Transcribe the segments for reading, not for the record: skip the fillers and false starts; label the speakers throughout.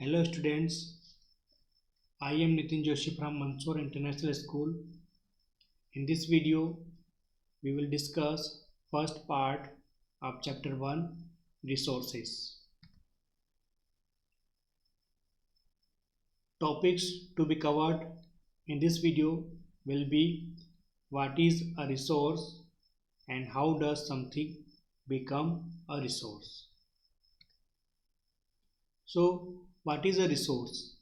Speaker 1: Hello students, I am Nitin Joshi from Mansoor International School. In this video, we will discuss first part of chapter 1, resources. Topics to be covered in this video will be what is a resource and how does something become a resource. So, what is a resource?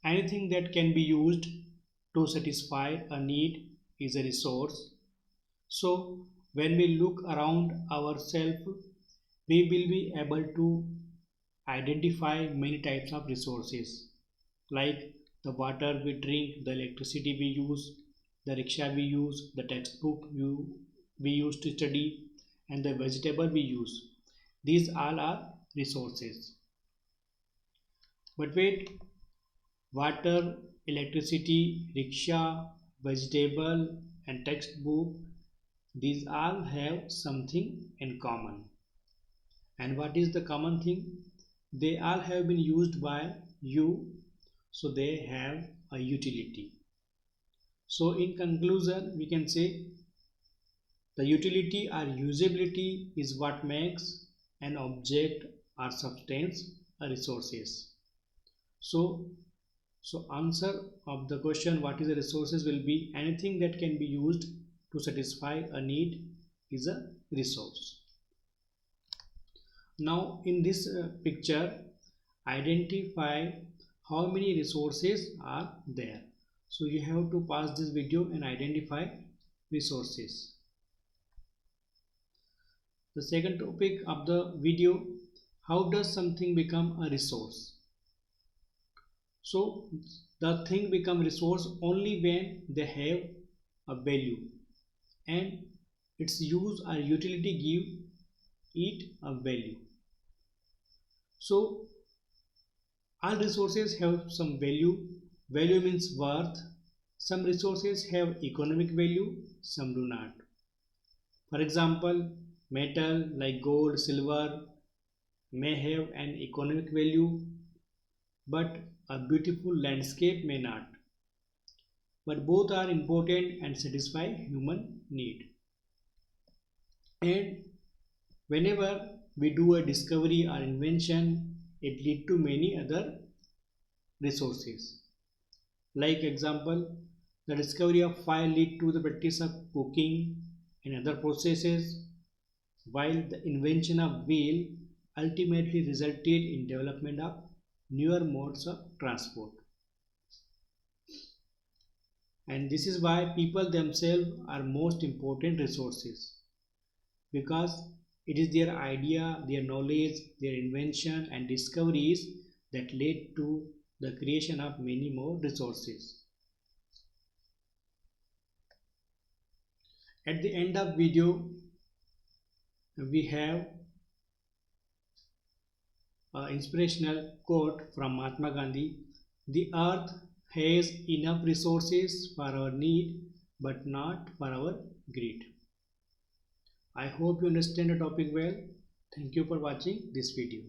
Speaker 1: Anything that can be used to satisfy a need is a resource. So, when we look around ourselves, we will be able to identify many types of resources like the water we drink, the electricity we use, the rickshaw we use, the textbook we use to study, and the vegetable we use. These all are resources. But wait, water, electricity, rickshaw, vegetable and textbook, these all have something in common. And what is the common thing? They all have been used by you, so they have a utility. So in conclusion, we can say the utility or usability is what makes an object or substance a resources. So answer of the question what is the resources will be anything that can be used to satisfy a need is a resource. Now in this picture, identify how many resources are there. So you have to pause this video and identify resources. The second topic of the video, how does something become a resource? So the thing become resource only when they have a value and its use or utility give it a value. So all resources have some value. Value means worth. Some resources have economic value, some do not. For example, metal like gold, silver may have an economic value, but a beautiful landscape may not. But both are important and satisfy human need. And whenever we do a discovery or invention, it leads to many other resources. Like example, the discovery of fire lead to the practice of cooking and other processes, while the invention of wheel ultimately resulted in development of newer modes of transport. And this is why people themselves are most important resources, because it is their idea, their knowledge, their invention and discoveries that led to the creation of many more resources. At the end of video, we have an inspirational quote from Mahatma Gandhi: "The earth has enough resources for our need, but not for our greed." I hope you understand the topic well. Thank you for watching this video.